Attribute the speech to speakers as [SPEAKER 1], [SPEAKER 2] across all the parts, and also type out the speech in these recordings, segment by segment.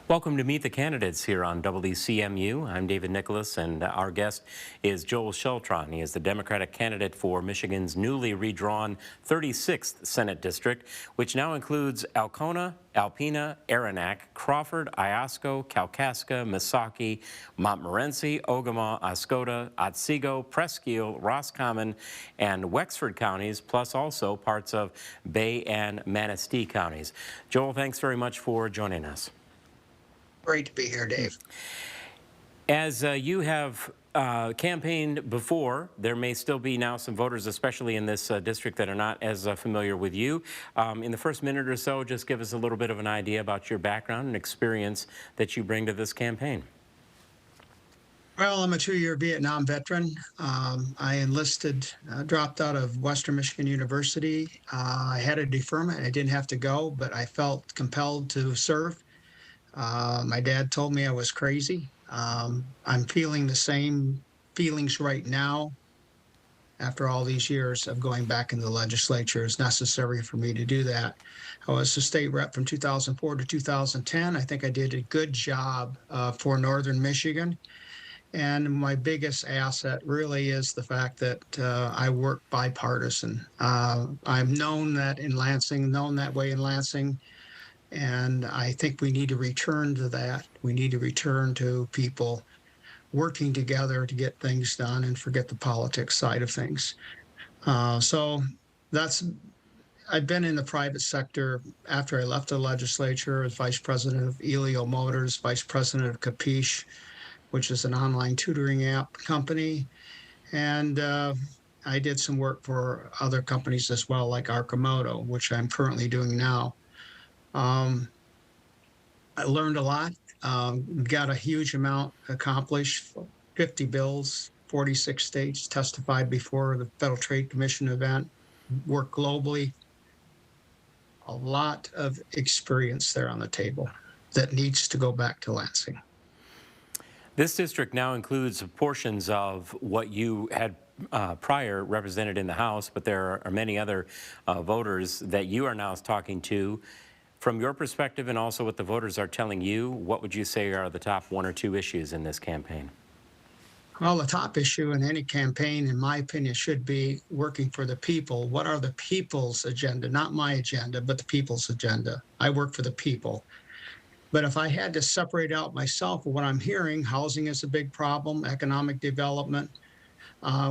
[SPEAKER 1] Welcome to Meet the Candidates here on WCMU. I'm David Nicholas, and our guest is Joel Sheltrown. He is the Democratic candidate for Michigan's newly redrawn 36th Senate District, which now includes Alcona, Alpena, Aranac, Crawford, Iosco, Kalkaska, Misaki, Montmorency, Ogama, Oscoda, Otsego, Presqu'île, Roscommon, and Wexford counties, plus also parts of Bay and Manistee counties. Joel, thanks very much for joining us.
[SPEAKER 2] Great to be here, Dave.
[SPEAKER 1] As you have campaigned before, there may still be now some voters, especially in this district, that are not as familiar with you. In the first minute or so, just give us a little bit of an idea about your background and experience that you bring to this campaign.
[SPEAKER 2] Well, I'm a 2-year Vietnam veteran. I enlisted, dropped out of Western Michigan University. I had a deferment. I didn't have to go, but I felt compelled to serve. My dad told me I was crazy. I'm feeling the same feelings right now after all these years of going back in the legislature. It's necessary for me to do that. I was a state rep from 2004 to 2010. I think I did a good job for Northern Michigan. And my biggest asset really is the fact that I work bipartisan. I'm known that in Lansing, known that way in Lansing. And I think we need to return to that. We need to return to people working together to get things done and forget the politics side of things. So I've been in the private sector after I left the legislature as vice president of Elio Motors, vice president of Capiche, which is an online tutoring app company. And I did some work for other companies as well, like Arcimoto, which I'm currently doing now. I learned a lot, got a huge amount accomplished, 50 bills, 46 states, testified before the Federal Trade Commission event, worked globally. A lot of experience there on the table that needs to go back to Lansing.
[SPEAKER 1] This district now includes portions of what you had prior represented in the House, but there are many other voters that you are now talking to. From your perspective and also what the voters are telling you, what would you say are the top 1 or 2 issues in this campaign?
[SPEAKER 2] Well, the top issue in any campaign, in my opinion, should be working for the people. What are the people's agenda? Not my agenda, but the people's agenda. I work for the people. But if I had to separate out myself what I'm hearing, housing is a big problem, economic development.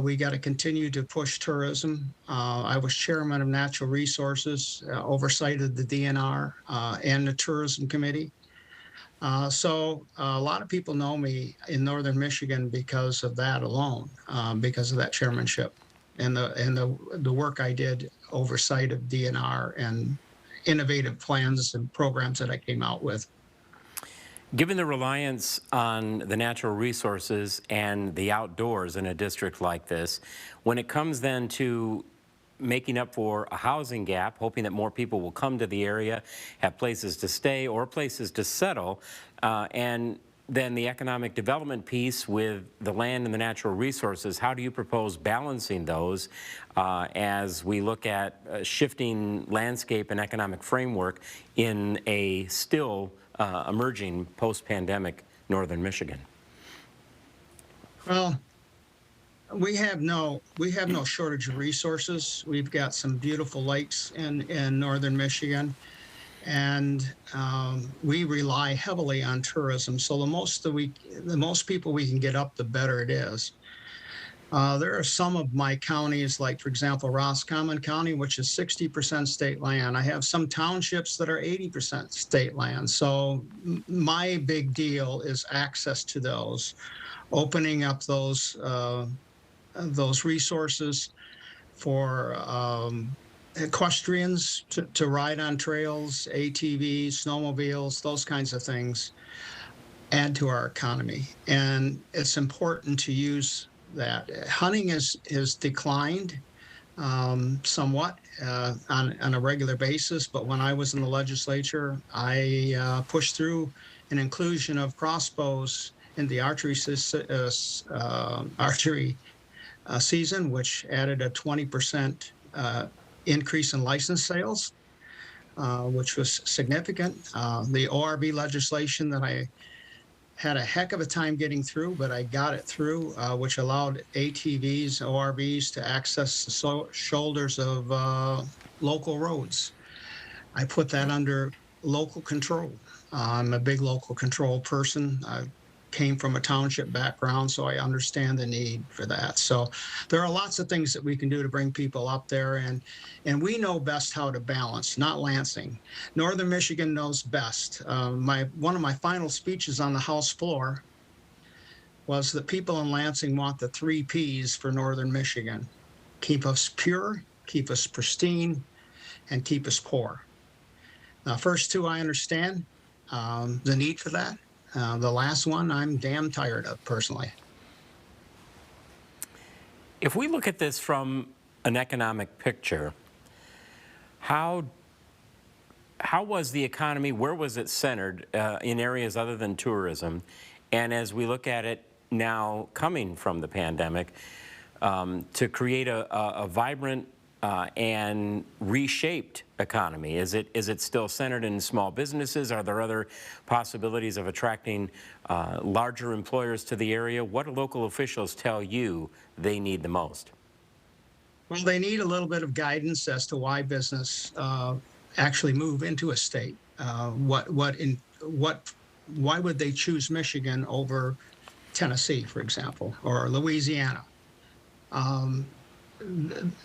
[SPEAKER 2] We got to continue to push tourism. I was chairman of Natural Resources, oversight of the DNR and the Tourism Committee. So a lot of people know me in Northern Michigan because of that alone, because of that chairmanship and the work I did, oversight of DNR and innovative plans and programs that I came out with.
[SPEAKER 1] Given the reliance on the natural resources and the outdoors in a district like this, when it comes then to making up for a housing gap, hoping that more people will come to the area, have places to stay or places to settle, and then the economic development piece with the land and the natural resources, how do you propose balancing those as we look at shifting landscape and economic framework in a still emerging post-pandemic Northern Michigan?
[SPEAKER 2] Well, we have no shortage of resources. We've got some beautiful lakes in Northern Michigan, and we rely heavily on tourism. So the most people we can get up, the better it is. There are some of my counties, like, for example, Roscommon County, which is 60% state land. I have some townships that are 80% state land. So my big deal is access to those, opening up those resources for equestrians to ride on trails, ATVs, snowmobiles, those kinds of things, add to our economy. And it's important to use that. Hunting has declined somewhat on a regular basis, but when I was in the legislature, I pushed through an inclusion of crossbows in the archery season, which added a 20% increase in license sales. which was significant. The ORV legislation that I had a heck of a time getting through, but I got it through, which allowed ATVs, ORVs to access the shoulders of local roads. I put that under local control. I'm a big local control person. I came from a township background, so I understand the need for that. So there are lots of things that we can do to bring people up there, and we know best how to balance, not Lansing. Northern Michigan knows best. One of my final speeches on the House floor was that people in Lansing want the 3 Ps for Northern Michigan: keep us pure, keep us pristine, and keep us poor. First two, I understand the need for that. The last one, I'm damn tired of personally.
[SPEAKER 1] If we look at this from an economic picture, how was the economy, where was it centered in areas other than tourism? And as we look at it now coming from the pandemic, to create a vibrant and reshaped economy? Is it still centered in small businesses? Are there other possibilities of attracting larger employers to the area? What do local officials tell you they need the most?
[SPEAKER 2] Well, they need a little bit of guidance as to why business actually move into a state. Why would they choose Michigan over Tennessee, for example, or Louisiana?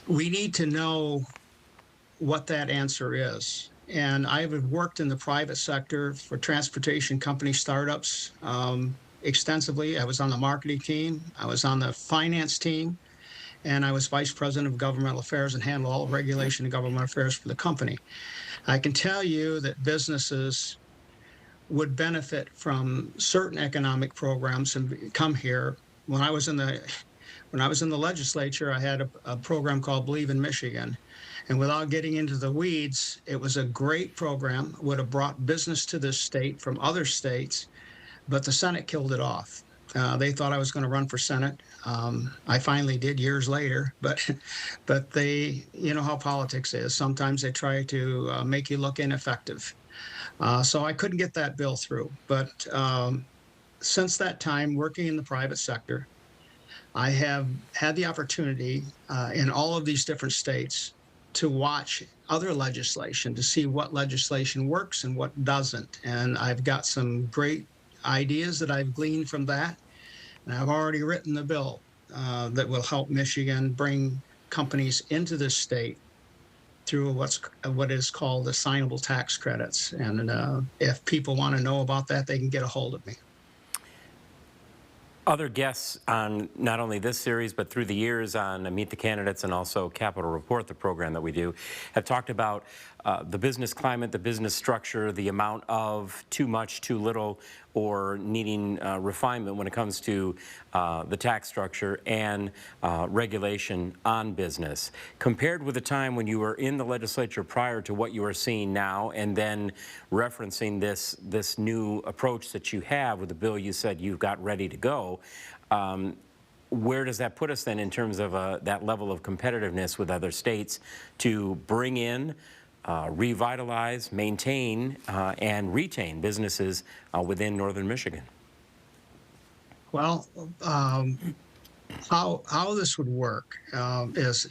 [SPEAKER 2] We need to know what that answer is. And I've worked in the private sector for transportation company startups extensively. I was on the marketing team, I was on the finance team, and I was vice president of governmental affairs and handled all regulation and government affairs for the company. I can tell you that businesses would benefit from certain economic programs and come here. When I was in the legislature, I had a program called Believe in Michigan. And without getting into the weeds, it was a great program, would have brought business to this state from other states, but the Senate killed it off. They thought I was going to run for Senate. I finally did years later, but they, you know how politics is. Sometimes they try to make you look ineffective. So I couldn't get that bill through. But since that time, working in the private sector, I have had the opportunity in all of these different states to watch other legislation, to see what legislation works and what doesn't. And I've got some great ideas that I've gleaned from that. And I've already written the bill that will help Michigan bring companies into this state through what is called assignable tax credits. And if people want to know about that, they can get a hold of me.
[SPEAKER 1] Other guests on not only this series, but through the years on Meet the Candidates and also Capital Report, the program that we do, have talked about the business climate, the business structure, the amount of too much, too little, or needing refinement when it comes to the tax structure and regulation on business. Compared with the time when you were in the legislature prior to what you are seeing now, and then referencing this new approach that you have with the bill you said you've got ready to go, where does that put us then in terms of that level of competitiveness with other states to bring in, revitalize, maintain, and retain businesses within Northern Michigan?
[SPEAKER 2] Well, how this would work is,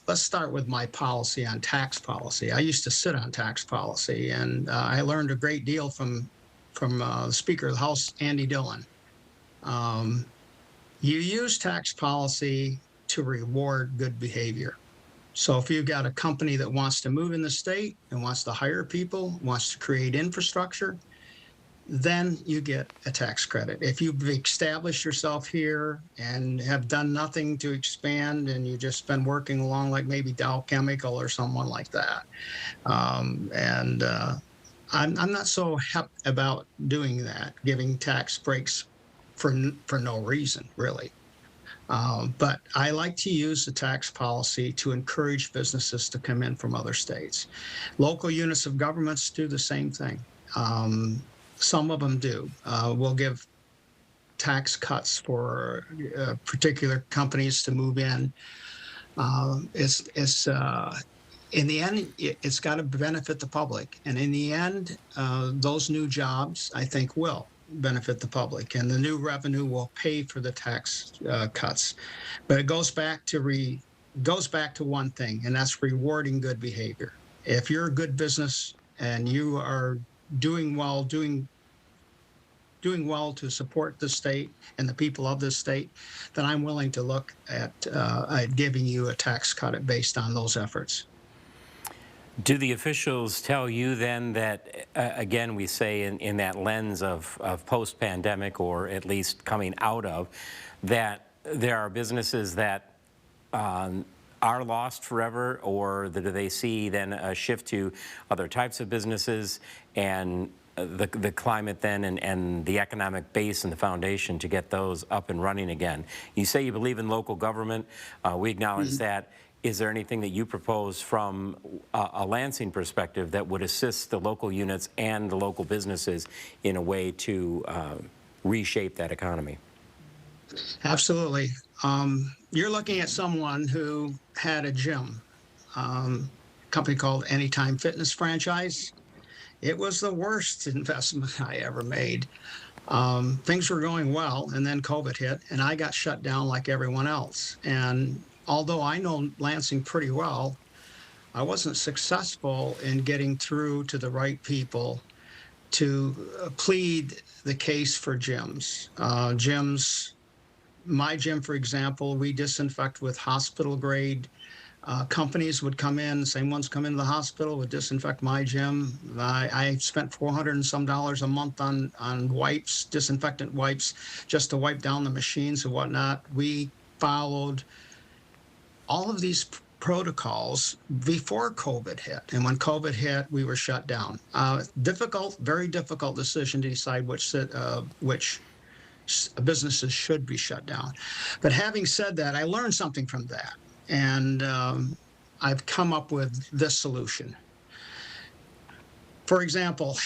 [SPEAKER 2] let's start with my policy on tax policy. I used to sit on tax policy, and I learned a great deal from the Speaker of the House, Andy Dillon. You use tax policy to reward good behavior. So if you've got a company that wants to move in the state and wants to hire people, wants to create infrastructure, then you get a tax credit. If you've established yourself here and have done nothing to expand and you've just been working along like maybe Dow Chemical or someone like that. I'm not so hep about doing that, giving tax breaks for no reason, really. But I like to use the tax policy to encourage businesses to come in from other states. Local units of governments do the same thing. Some of them do. We'll give tax cuts for particular companies to move in. in the end, it's got to benefit the public. And in the end, those new jobs, I think, will benefit the public, and the new revenue will pay for the tax cuts. But it goes back to one thing, and that's rewarding good behavior. If you're a good business and you are doing well, doing well to support the state and the people of this state, then I'm willing to look at giving you a tax cut based on those efforts.
[SPEAKER 1] Do the officials tell you then that, again, we say in that lens of post-pandemic, or at least coming out of, that there are businesses that are lost forever, or do they see then a shift to other types of businesses, and the climate then and the economic base and the foundation to get those up and running again? You say you believe in local government. We acknowledge that. Is there anything that you propose from a Lansing perspective that would assist the local units and the local businesses in a way to reshape that economy?
[SPEAKER 2] Absolutely. You're looking at someone who had a gym, company called Anytime Fitness franchise. It was the worst investment I ever made. Things were going well, and then COVID hit, and I got shut down like everyone else. And although I know Lansing pretty well, I wasn't successful in getting through to the right people to plead the case for gyms. My gym, for example, we disinfect with hospital grade. Companies would come in, the same ones come into the hospital, would disinfect my gym. I spent $400 and some a month on wipes, disinfectant wipes, just to wipe down the machines and whatnot. We followed all of these protocols before COVID hit. And when COVID hit, we were shut down. Difficult, very difficult decision to decide which businesses should be shut down. But having said that, I learned something from that. And I've come up with this solution. For example,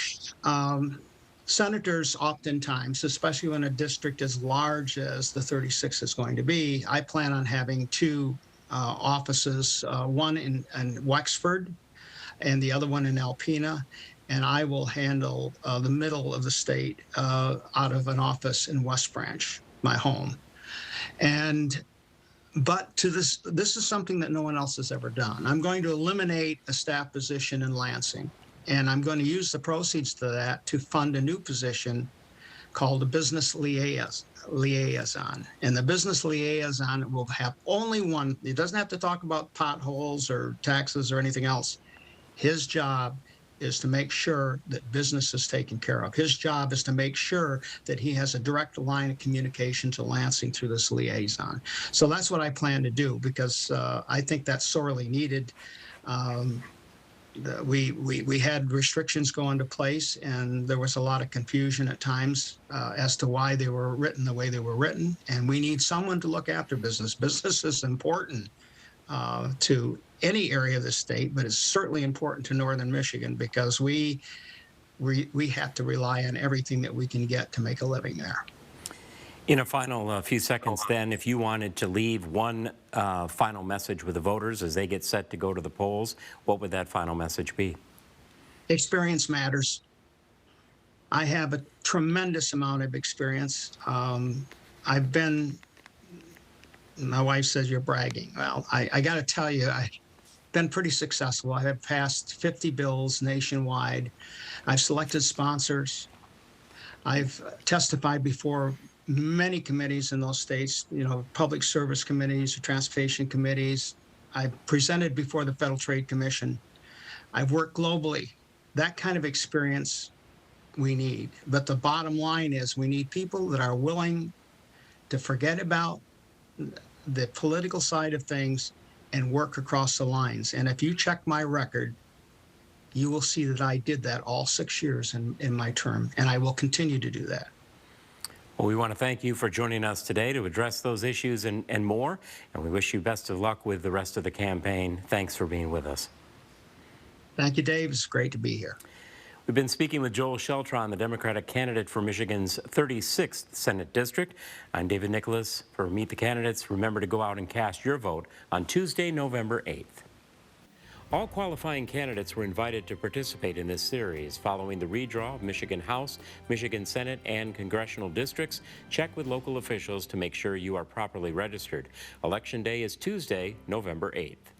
[SPEAKER 2] senators oftentimes, especially when a district as large as the 36 is going to be, I plan on having two offices, one in Wexford and the other one in Alpena. And I will handle the middle of the state out of an office in West Branch, my home. But this is something that no one else has ever done. I'm going to eliminate a staff position in Lansing, and I'm going to use the proceeds to that to fund a new position called a business liaison. And the business liaison will have only one. He doesn't have to talk about potholes or taxes or anything else. His job is to make sure that business is taken care of. His job is to make sure that he has a direct line of communication to Lansing through this liaison. So that's what I plan to do, because I think that's sorely needed. We had restrictions go into place, and there was a lot of confusion at times as to why they were written the way they were written. And we need someone to look after business. Business is important to any area of the state, but it's certainly important to Northern Michigan, because we have to rely on everything that we can get to make a living there.
[SPEAKER 1] In a final few seconds then, if you wanted to leave one final message with the voters as they get set to go to the polls, what would that final message be?
[SPEAKER 2] Experience matters. I have a tremendous amount of experience. My wife says you're bragging. Well, I got to tell you, I've been pretty successful. I have passed 50 bills nationwide. I've selected sponsors. I've testified before many committees in those states, public service committees, transportation committees. I've presented before the Federal Trade Commission. I've worked globally. That kind of experience we need. But the bottom line is we need people that are willing to forget about the political side of things and work across the lines. And if you check my record, you will see that I did that all 6 years in my term, and I will continue to do that.
[SPEAKER 1] Well, we want to thank you for joining us today to address those issues and more, and we wish you best of luck with the rest of the campaign. Thanks for being with us.
[SPEAKER 2] Thank you, Dave. It's great to be here.
[SPEAKER 1] We've been speaking with Joel Sheltrown, the Democratic candidate for Michigan's 36th Senate District. I'm David Nicholas for Meet the Candidates. Remember to go out and cast your vote on Tuesday, November 8th. All qualifying candidates were invited to participate in this series. Following the redraw of Michigan House, Michigan Senate, and congressional districts, check with local officials to make sure you are properly registered. Election Day is Tuesday, November 8th.